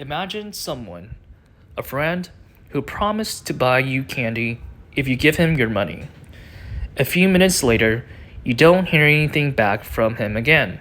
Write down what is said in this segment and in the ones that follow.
Imagine someone, a friend, who promised to buy you candy if you give him your money. A few minutes later, you don't hear anything back from him again.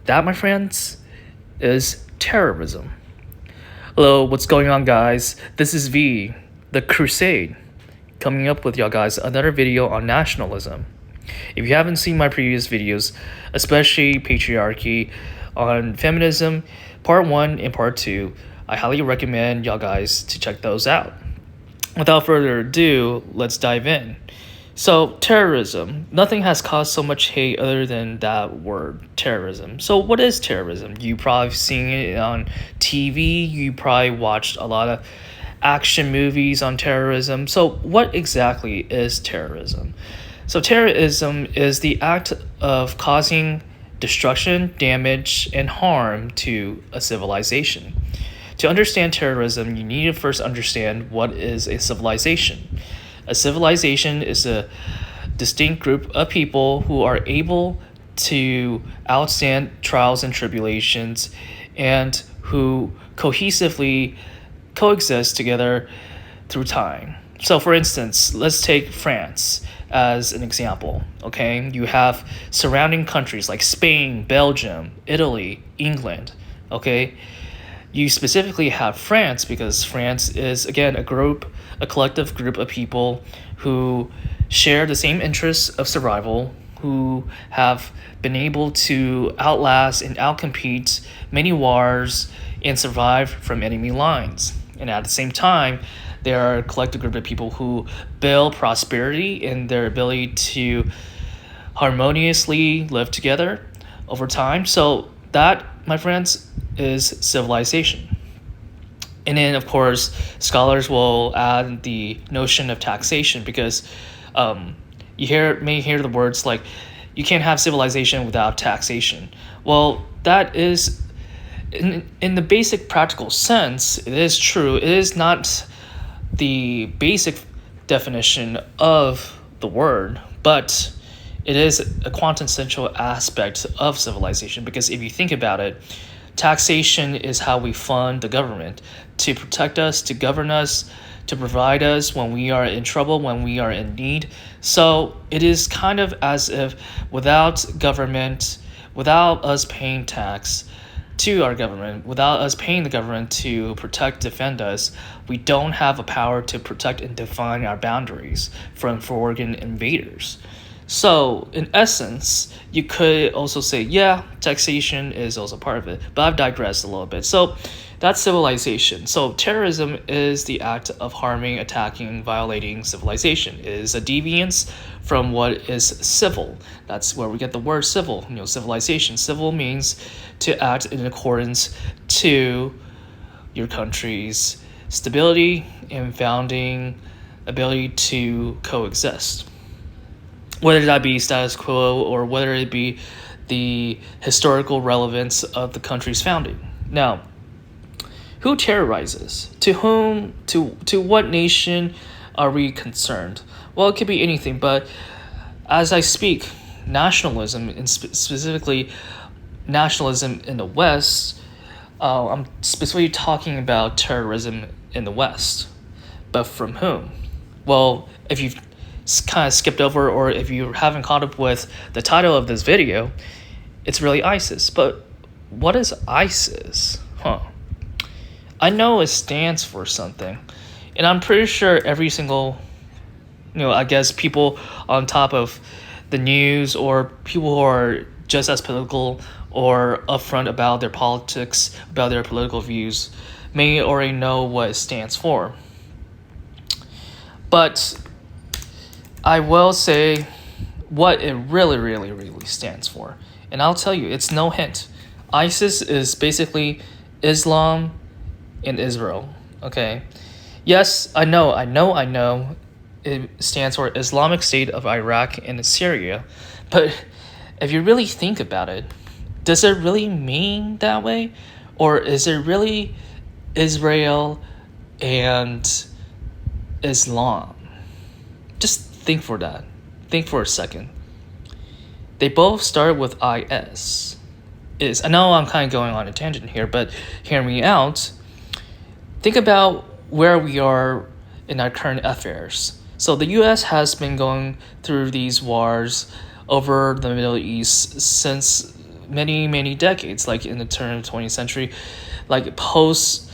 That, my friends, is terrorism. Hello, what's going on, guys? This is V, the Crusade, coming up with y'all guys another video on nationalism. If you haven't seen my previous videos, especially patriarchy on feminism, part 1 and part 2, I highly recommend y'all guys to check those out. Without further ado, let's dive in. So, terrorism. Nothing has caused so much hate other than that word, terrorism. So, what is terrorism? You probably seen it on TV. You probably watched a lot of action movies on terrorism. So, what exactly is terrorism? So, terrorism is the act of causing destruction, damage, and harm to a civilization. To understand terrorism, you need to first understand what is a civilization. A civilization is a distinct group of people who are able to outstand trials and tribulations and who cohesively coexist together through time. So, for instance, let's take France as an example. Okay, you have surrounding countries like Spain, Belgium, Italy, England. Okay, you specifically have France because France is, again, a collective group of people who share the same interests of survival, who have been able to outlast and outcompete many wars and survive from enemy lines. And at the same time, they are a collective group of people who build prosperity in their ability to harmoniously live together over time. So that, my friends, is civilization. And then, of course, scholars will add the notion of taxation because you may hear the words like, you can't have civilization without taxation. Well, that is, in the basic practical sense, it is true. It is not the basic definition of the word, but it is a quintessential aspect of civilization because if you think about it, taxation is how we fund the government to protect us, to govern us, to provide us when we are in trouble, when we are in need. So it is kind of as if without government, without us paying tax to our government, without us paying the government to protect, defend us, we don't have a power to protect and define our boundaries from foreign invaders. So, in essence, you could also say, yeah, taxation is also part of it, but I've digressed a little bit. So, that's civilization. So, terrorism is the act of harming, attacking, violating civilization. It is a deviance from what is civil. That's where we get the word civil, civilization. Civil means to act in accordance to your country's stability and founding ability to coexist. Whether that be status quo or whether it be the historical relevance of the country's founding. Now, who terrorizes? To whom? To what nation are we concerned? Well, it could be anything, but as I speak, nationalism, and specifically nationalism in the West, I'm specifically talking about terrorism in the West. But from whom? Well, if you've kind of skipped over, or if you haven't caught up with the title of this video, it's really ISIS. But what is ISIS? I know it stands for something, and I'm pretty sure every single, I guess people on top of the news or people who are just as political or upfront about their politics, about their political views, may already know what it stands for. But I will say what it really, really, really stands for. And I'll tell you, it's no hint. ISIS is basically Islam in Israel, okay? Yes, I know. It stands for Islamic State of Iraq and Syria. But if you really think about it, does it really mean that way? Or is it really Israel and Islam? Just think for that. Think for a second. They both start with IS. I know I'm kind of going on a tangent here, but hear me out. think about where we are in our current affairs. So the U.S. has been going through these wars over the Middle East since many decades, like in the turn of the 20th century, like post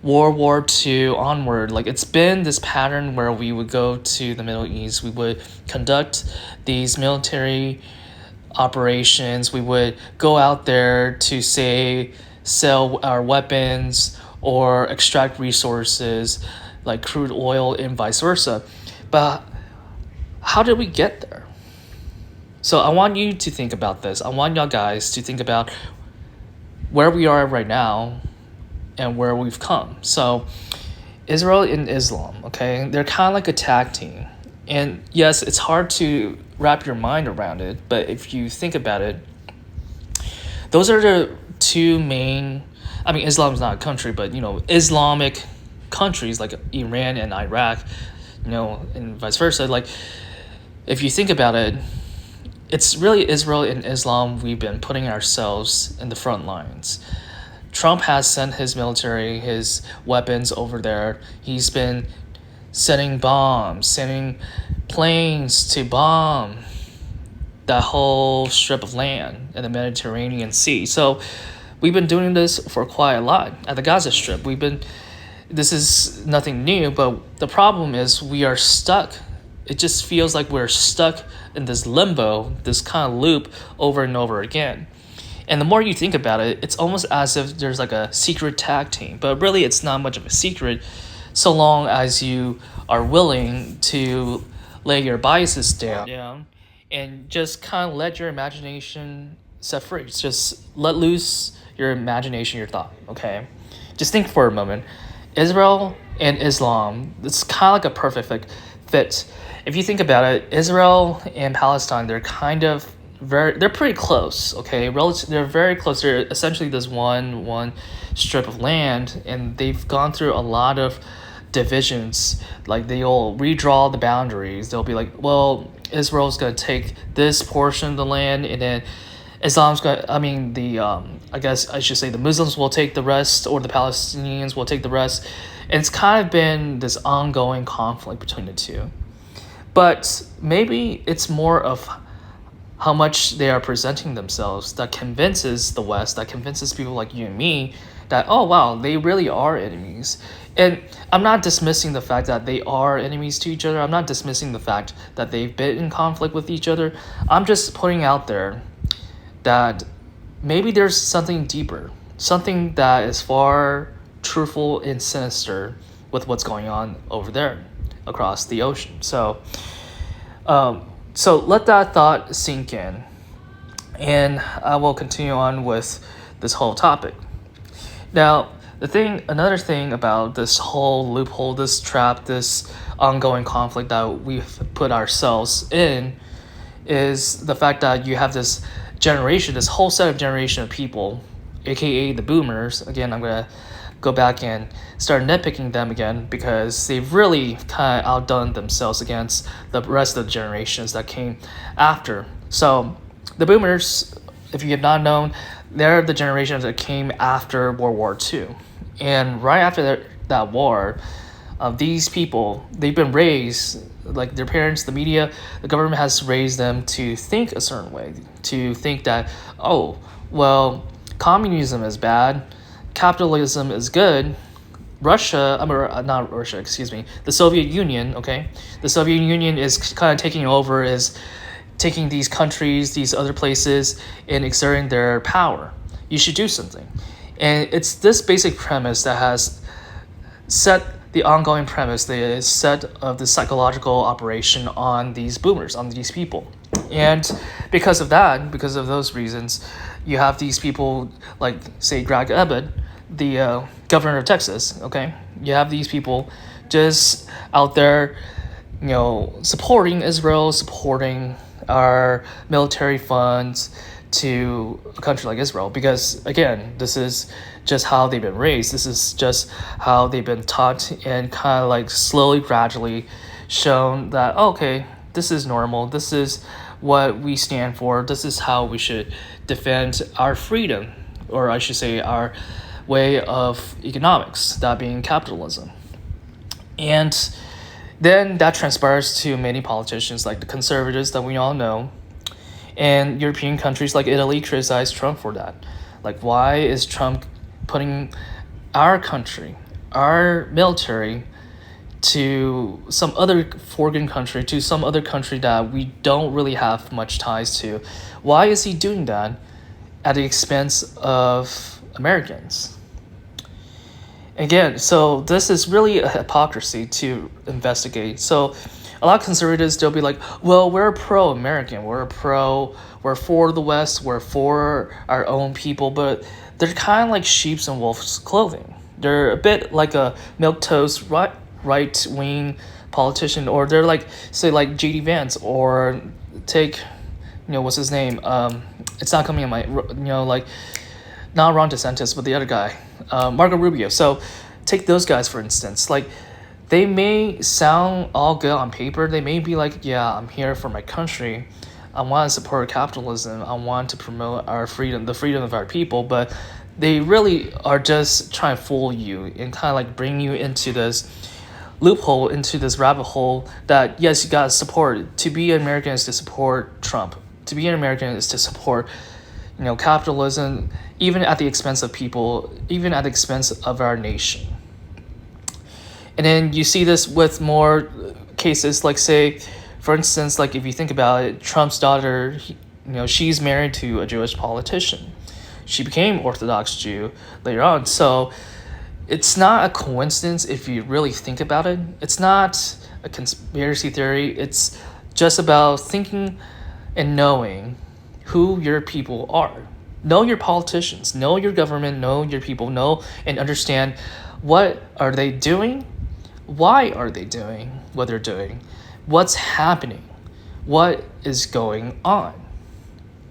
World War II onward. Like it's been this pattern where we would go to the Middle East, we would conduct these military operations, we would go out there to say sell our weapons or extract resources like crude oil and vice versa. But how did we get there? So I want you to think about this. I want y'all guys to think about where we are right now and where we've come. So Israel and Islam, okay, they're kind of like a tag team. And yes, it's hard to wrap your mind around it, but if you think about it, those are the two main, I mean, Islam's not a country, but, Islamic countries like Iran and Iraq, and vice versa. Like, if you think about it, it's really Israel and Islam. We've been putting ourselves in the front lines. Trump has sent his military, his weapons over there. He's been sending bombs, sending planes to bomb that whole strip of land in the Mediterranean Sea. So we've been doing this for quite a lot at the Gaza Strip. This is nothing new, but the problem is we are stuck. It just feels like we're stuck in this limbo, this kind of loop over and over again. And the more you think about it, it's almost as if there's like a secret tag team, but really it's not much of a secret so long as you are willing to lay your biases down and just kind of let your imagination set free. Just let loose your imagination, your thought, okay? Just think for a moment. Israel and Islam, it's kind of like a perfect fit. If you think about it, Israel and Palestine, they're kind of they're pretty close, okay? They're very close. They're essentially this one strip of land, and they've gone through a lot of divisions. Like they'll redraw the boundaries. They'll be like, well, Israel's gonna take this portion of the land, and then Islam's gonna, I guess I should say the Muslims will take the rest, or the Palestinians will take the rest. And it's kind of been this ongoing conflict between the two. But maybe it's more of how much they are presenting themselves that convinces the West, that convinces people like you and me that, oh wow, they really are enemies. And I'm not dismissing the fact that they are enemies to each other. I'm not dismissing the fact that they've been in conflict with each other. I'm just putting out there that maybe there's something deeper, something that is far truthful and sinister with what's going on over there across the ocean. So let that thought sink in, and I will continue on with this whole topic. Now, another thing about this whole loophole, this trap, this ongoing conflict that we've put ourselves in is the fact that you have this generation, this whole set of generation of people, aka the boomers. Again, I'm going to go back and start nitpicking them again because they've really kind of outdone themselves against the rest of the generations that came after. So the boomers, if you have not known, they're the generations that came after World War II. And right after that war, these people, they've been raised, like their parents, the media, the government has raised them to think a certain way, to think that, oh, well, communism is bad, capitalism is good, the Soviet Union, okay? The Soviet Union is kind of taking over, is taking these countries, these other places, and exerting their power. You should do something. And it's this basic premise that has set the ongoing premise, the set of the psychological operation on these boomers, on these people. And because of those reasons, you have these people like, say, Greg Abbott, the governor of Texas, okay? You have these people just out there, supporting Israel, supporting our military funds to a country like Israel, because again, this is just how they've been raised. This is just how they've been taught and kind of like slowly, gradually shown that, okay, this is normal. This is what we stand for. This is how we should defend our freedom, or I should say way of economics, that being capitalism. And then that transpires to many politicians like the conservatives that we all know, and European countries like Italy criticize Trump for that. Like, why is Trump putting our country, our military, to some other foreign country, to some other country that we don't really have much ties to? Why is he doing that at the expense of Americans? Again, so this is really a hypocrisy to investigate. So a lot of conservatives, they'll be like, well, we're pro-American, we're for the West, we're for our own people, but they're kind of like sheep's in wolf's clothing. They're a bit like a milquetoast right-wing politician, or they're like, say, like J.D. Vance, or take, what's his name? It's not coming in my, like, not Ron DeSantis, but the other guy, Marco Rubio. So take those guys, for instance. Like, they may sound all good on paper. They may be like, yeah, I'm here for my country. I want to support capitalism. I want to promote our freedom, the freedom of our people. But they really are just trying to fool you and kind of like bring you into this loophole, into this rabbit hole that, yes, you got to support. To be an American is to support Trump. To be an American is to support capitalism, even at the expense of people, even at the expense of our nation. And then you see this with more cases, like, say, for instance, like if you think about it, Trump's daughter, she's married to a Jewish politician. She became Orthodox Jew later on. So it's not a coincidence if you really think about it. It's not a conspiracy theory. It's just about thinking and knowing who your people are. Know your politicians, know your government, know your people, know and understand what are they doing, why are they doing what they're doing, what's happening, what is going on.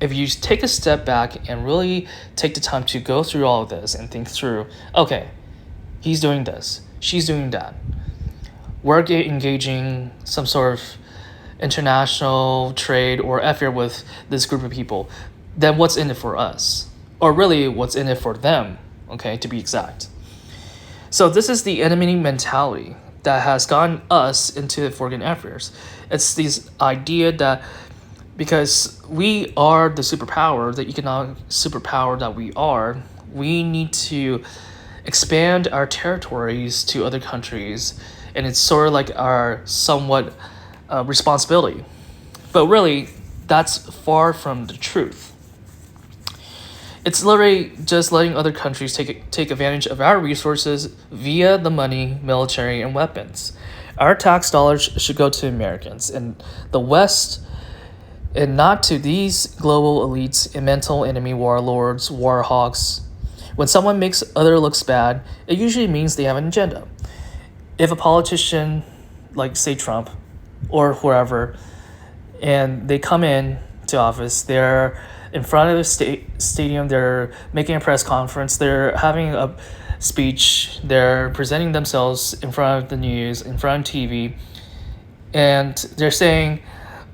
If you take a step back and really take the time to go through all of this and think through, okay, he's doing this, she's doing that, we're engaging some sort of international trade or effort with this group of people, then what's in it for us? Or really, what's in it for them, okay, to be exact. So this is the enemy mentality that has gotten us into the foreign affairs. It's this idea that because we are the superpower, the economic superpower that we are, we need to expand our territories to other countries, and it's sort of like our somewhat responsibility. But really, that's far from the truth. It's literally just letting other countries take advantage of our resources via the money, military, and weapons. Our tax dollars should go to Americans and the West, and not to these global elites and mental enemy warlords, war hawks. When someone makes other looks bad, it usually means they have an agenda. If a politician, like say Trump, or whoever, and they come in to office, they're in front of the stadium, they're making a press conference, they're having a speech, they're presenting themselves in front of the news, in front of TV, and they're saying,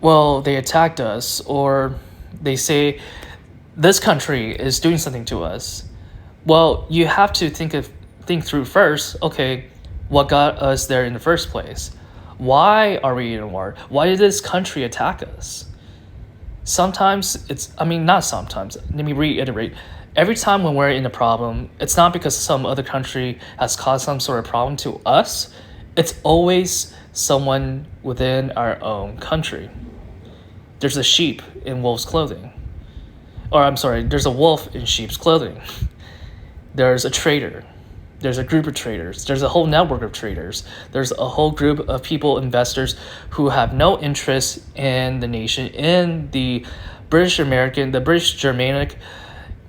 well, they attacked us, or they say this country is doing something to us. Well, you have to think through first, okay, what got us there in the first place? Why are we in a war? Why did this country attack us? Sometimes not sometimes, let me reiterate. Every time when we're in a problem, it's not because some other country has caused some sort of problem to us. It's always someone within our own country. There's a sheep in wolf's clothing. Or I'm sorry, there's a wolf in sheep's clothing. There's a traitor. There's a group of traders. There's a whole network of traders. There's a whole group of people, investors, who have no interest in the nation, in the British American, the British Germanic,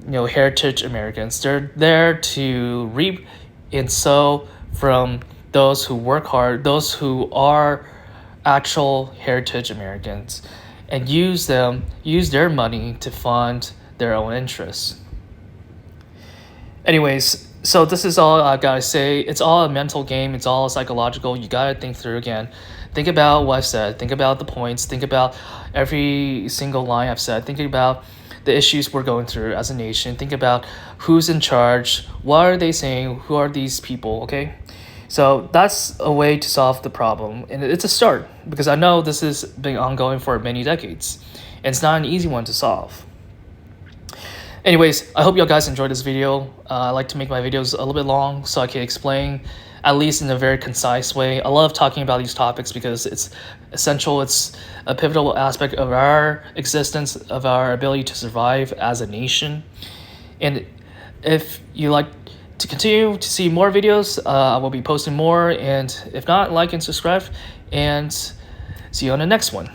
heritage Americans. They're there to reap and sow from those who work hard, those who are actual heritage Americans, and use their money to fund their own interests. Anyways, so this is all I gotta say. It's all a mental game. It's all psychological. You gotta think through again. Think about what I've said. Think about the points. Think about every single line I've said. Think about the issues we're going through as a nation. Think about who's in charge. What are they saying? Who are these people? Okay. So that's a way to solve the problem. And it's a start because I know this has been ongoing for many decades. And it's not an easy one to solve. Anyways, I hope you guys enjoyed this video. I like to make my videos a little bit long so I can explain, at least in a very concise way. I love talking about these topics because it's essential. It's a pivotal aspect of our existence, of our ability to survive as a nation. And if you like to continue to see more videos, I will be posting more. And if not, like and subscribe. And see you on the next one.